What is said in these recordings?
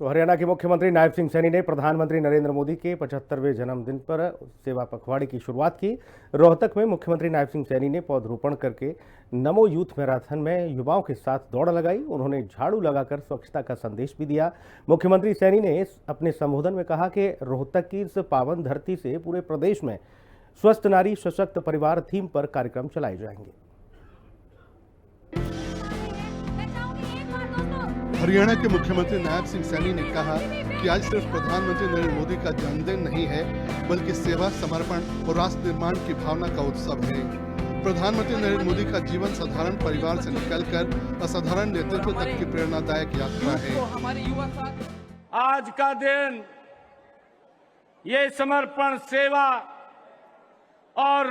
तो हरियाणा के मुख्यमंत्री नायब सिंह सैनी ने प्रधानमंत्री नरेंद्र मोदी के 75वें जन्मदिन पर सेवा पखवाड़े की शुरुआत की। रोहतक में मुख्यमंत्री नायब सिंह सैनी ने पौधरोपण करके नमो यूथ मैराथन में युवाओं के साथ दौड़ लगाई। उन्होंने झाड़ू लगाकर स्वच्छता का संदेश भी दिया। मुख्यमंत्री सैनी ने अपने संबोधन में कहा कि रोहतक की इस पावन धरती से पूरे प्रदेश में स्वस्थ नारी सशक्त परिवार थीम पर कार्यक्रम चलाए जाएंगे। हरियाणा के मुख्यमंत्री नायब सिंह सैनी ने कहा कि आज सिर्फ प्रधानमंत्री नरेंद्र मोदी का जन्मदिन नहीं है, बल्कि सेवा, समर्पण और राष्ट्र निर्माण की भावना का उत्सव है। प्रधानमंत्री नरेंद्र मोदी का जीवन साधारण परिवार से निकलकर असाधारण नेतृत्व तक की प्रेरणादायक यात्रा है। आज का दिन ये समर्पण, सेवा और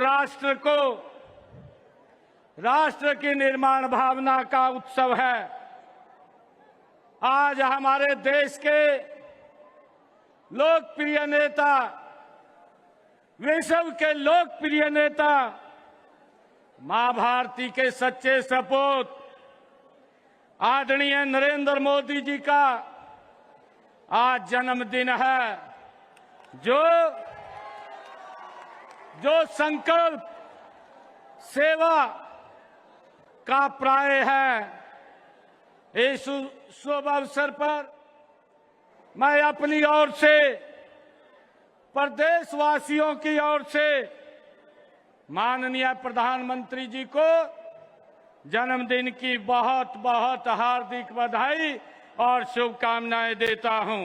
राष्ट्र की निर्माण भावना का उत्सव है। आज हमारे देश के लोकप्रिय नेता, विश्व के लोकप्रिय नेता, मां भारती के सच्चे सपूत आदरणीय नरेंद्र मोदी जी का आज जन्मदिन है। जो संकल्प सेवा का प्राय है, इस शुभ अवसर पर मैं अपनी ओर से, प्रदेशवासियों की ओर से माननीय प्रधानमंत्री जी को जन्मदिन की बहुत बहुत हार्दिक बधाई और शुभकामनाएं देता हूं।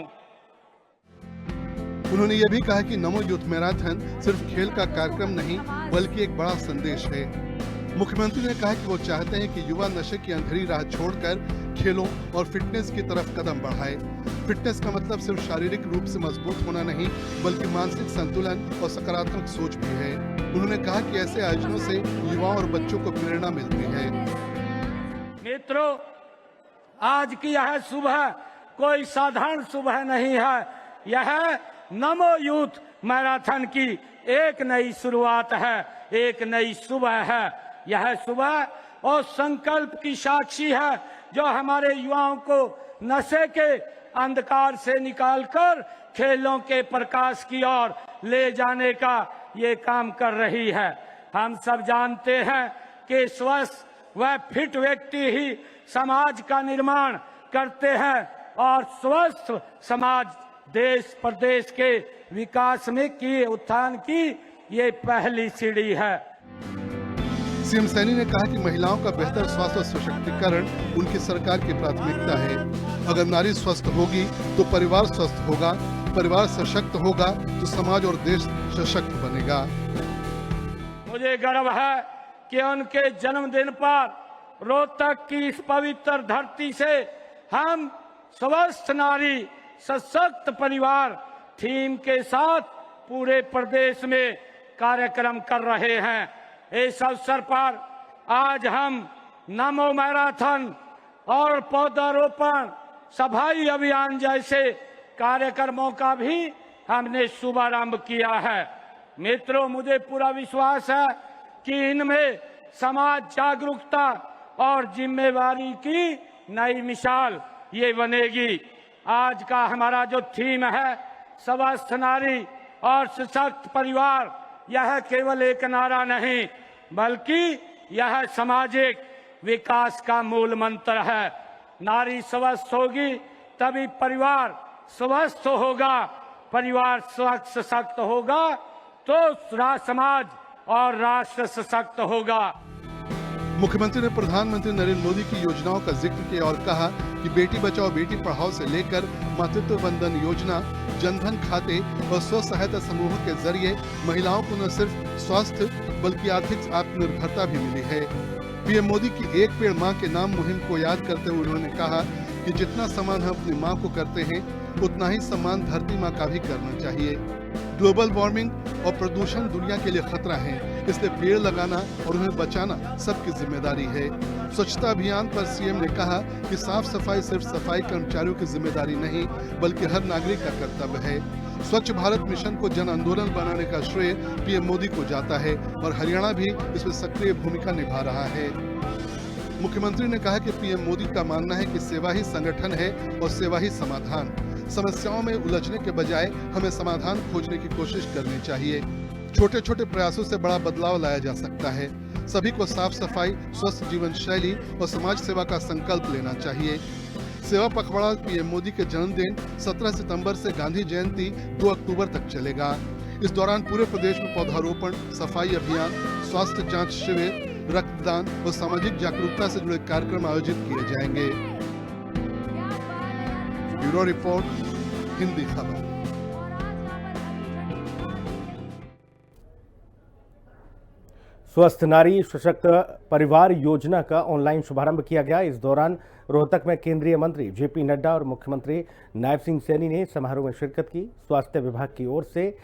उन्होंने ये भी कहा कि नमो यूथ मैराथन सिर्फ खेल का कार्यक्रम नहीं, बल्कि एक बड़ा संदेश है। मुख्यमंत्री ने कहा कि वो चाहते हैं कि युवा नशे की अंधेरी राह छोड़कर खेलों और फिटनेस की तरफ कदम बढ़ाए। फिटनेस का मतलब सिर्फ शारीरिक रूप से मजबूत होना नहीं, बल्कि मानसिक संतुलन और सकारात्मक सोच भी है। उन्होंने कहा कि ऐसे आयोजनों से युवाओं और बच्चों को प्रेरणा मिलती है। मित्रों, आज की यह सुबह कोई साधारण सुबह नहीं है। यह नमो यूथ मैराथन की एक नई शुरुआत है, एक नई सुबह है। यह सुबह और संकल्प की साक्षी है, जो हमारे युवाओं को नशे के अंधकार से निकालकर खेलों के प्रकाश की ओर ले जाने का ये काम कर रही है। हम सब जानते हैं कि स्वस्थ व फिट व्यक्ति ही समाज का निर्माण करते हैं, और स्वस्थ समाज देश प्रदेश के विकास में की उत्थान की ये पहली सीढ़ी है। सीएम सैनी ने कहा कि महिलाओं का बेहतर स्वास्थ्य और सशक्तिकरण उनकी सरकार की प्राथमिकता है। अगर नारी स्वस्थ होगी तो परिवार स्वस्थ होगा, परिवार सशक्त होगा तो समाज और देश सशक्त बनेगा। मुझे गर्व है कि उनके जन्मदिन पर रोहतक की इस पवित्र धरती से हम स्वस्थ नारी सशक्त परिवार थीम के साथ पूरे प्रदेश में कार्यक्रम कर रहे हैं। इस अवसर पर आज हम नमो मैराथन और पौधारोपण, सफाई अभियान जैसे कार्यक्रमों का भी हमने शुभारंभ किया है। मित्रों, मुझे पूरा विश्वास है कि इनमें समाज जागरूकता और जिम्मेवारी की नई मिसाल ये बनेगी। आज का हमारा जो थीम है, स्वस्थ नारी और सशक्त परिवार, यह केवल एक नारा नहीं, बल्कि यह सामाजिक विकास का मूल मंत्र है। नारी स्वस्थ होगी तभी परिवार स्वस्थ होगा, परिवार स्वस्थ सशक्त होगा तो समाज और राष्ट्र सशक्त होगा। मुख्यमंत्री ने प्रधानमंत्री नरेंद्र मोदी की योजनाओं का जिक्र किया और कहा कि बेटी बचाओ बेटी पढ़ाओ से लेकर मातृत्व बंधन योजना, जनधन खाते और स्व सहायता समूहों के जरिए महिलाओं को न सिर्फ स्वास्थ्य बल्कि आर्थिक आत्मनिर्भरता भी मिली है। पीएम मोदी की एक पेड़ मां के नाम मुहिम को याद करते हुए उन्होंने कहा कि जितना सम्मान हम अपनी मां को करते हैं, उतना ही सम्मान धरती मां का भी करना चाहिए। ग्लोबल वार्मिंग और प्रदूषण दुनिया के लिए खतरा है, इसलिए पेड़ लगाना और उन्हें बचाना सबकी जिम्मेदारी है। स्वच्छता अभियान पर सीएम ने कहा कि साफ सफाई सिर्फ सफाई कर्मचारियों की जिम्मेदारी नहीं, बल्कि हर नागरिक का कर्तव्य है। स्वच्छ भारत मिशन को जन आंदोलन बनाने का श्रेय पीएम मोदी को जाता है और हरियाणा भी इसमें सक्रिय भूमिका निभा रहा है। मुख्यमंत्री ने कहा कि पीएम मोदी का मानना है कि सेवा ही संगठन है और सेवा ही समाधान। समस्याओं में उलझने के बजाय हमें समाधान खोजने की कोशिश करनी चाहिए। छोटे छोटे प्रयासों से बड़ा बदलाव लाया जा सकता है। सभी को साफ सफाई, स्वस्थ जीवन शैली और समाज सेवा का संकल्प लेना चाहिए। सेवा पखवाड़ा पीएम मोदी के जन्मदिन 17 सितंबर से गांधी जयंती 2 अक्टूबर तक चलेगा। इस दौरान पूरे प्रदेश में पौधारोपण, सफाई अभियान, स्वास्थ्य जांच शिविर, रक्तदान और सामाजिक जागरूकता से जुड़े कार्यक्रम आयोजित किए जाएंगे। ब्यूरो रिपोर्ट, हिंदी खबर। स्वस्थ नारी सशक्त परिवार योजना का ऑनलाइन शुभारंभ किया गया। इस दौरान रोहतक में केंद्रीय मंत्री जेपी नड्डा और मुख्यमंत्री नायब सिंह सैनी ने समारोह में शिरकत की। स्वास्थ्य विभाग की ओर से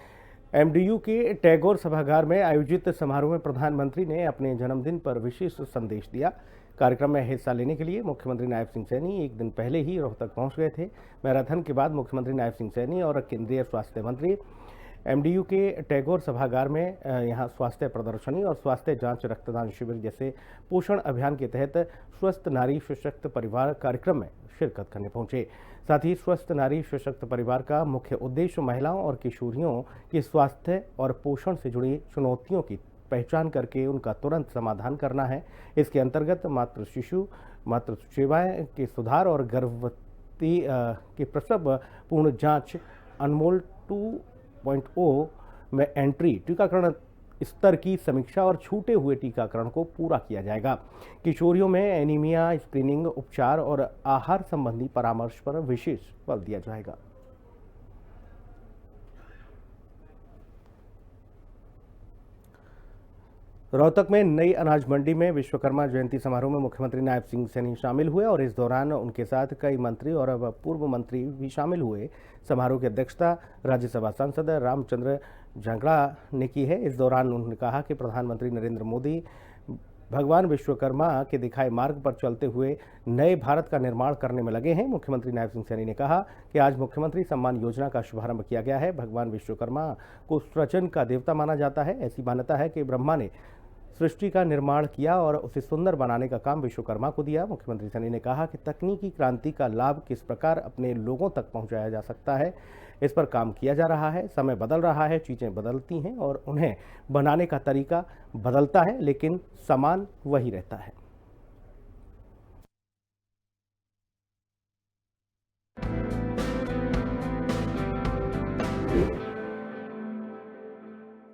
एमडीयू के टैगोर सभागार में आयोजित समारोह में प्रधानमंत्री ने अपने जन्मदिन पर विशेष संदेश दिया। कार्यक्रम में हिस्सा लेने के लिए मुख्यमंत्री नायब सिंह सैनी एक दिन पहले ही रोहतक पहुंच गए थे। मैराथन के बाद मुख्यमंत्री नायब सिंह सैनी और केंद्रीय स्वास्थ्य मंत्री एमडीयू के टैगोर सभागार में यहां स्वास्थ्य प्रदर्शनी और स्वास्थ्य जांच रक्तदान शिविर जैसे पोषण अभियान के तहत स्वस्थ नारी सशक्त परिवार कार्यक्रम में शिरकत करने पहुंचे। साथ ही स्वस्थ नारी सशक्त परिवार का मुख्य उद्देश्य महिलाओं और किशोरियों के स्वास्थ्य और पोषण से जुड़ी चुनौतियों की पहचान करके उनका तुरंत समाधान करना है। इसके अंतर्गत मातृ सेवाएं के सुधार और गर्भवती के प्रसव पूर्ण जांच, अनमोल 2.0 में एंट्री, टीकाकरण स्तर की समीक्षा और छूटे हुए टीकाकरण को पूरा किया जाएगा। किशोरियों में एनीमिया स्क्रीनिंग, उपचार और आहार संबंधी परामर्श पर विशेष बल दिया जाएगा। रोहतक में नई अनाज मंडी में विश्वकर्मा जयंती समारोह में मुख्यमंत्री नायब सिंह सैनी शामिल हुए और इस दौरान उनके साथ कई मंत्री और पूर्व मंत्री भी शामिल हुए। समारोह की अध्यक्षता राज्यसभा सांसद रामचंद्र झांगड़ा ने की है। इस दौरान उन्होंने कहा कि प्रधानमंत्री नरेंद्र मोदी भगवान विश्वकर्मा के दिखाए मार्ग पर चलते हुए नए भारत का निर्माण करने में लगे हैं। मुख्यमंत्री नायब सिंह सैनी ने कहा कि आज मुख्यमंत्री सम्मान योजना का शुभारंभ किया गया है। भगवान विश्वकर्मा को सृजन का देवता माना जाता है। ऐसी मान्यता है कि ब्रह्मा ने सृष्टि का निर्माण किया और उसे सुंदर बनाने का काम विश्वकर्मा को दिया। मुख्यमंत्री सैनी ने कहा कि तकनीकी क्रांति का लाभ किस प्रकार अपने लोगों तक पहुंचाया जा सकता है, इस पर काम किया जा रहा है। समय बदल रहा है, चीज़ें बदलती हैं और उन्हें बनाने का तरीका बदलता है, लेकिन समान वही रहता है।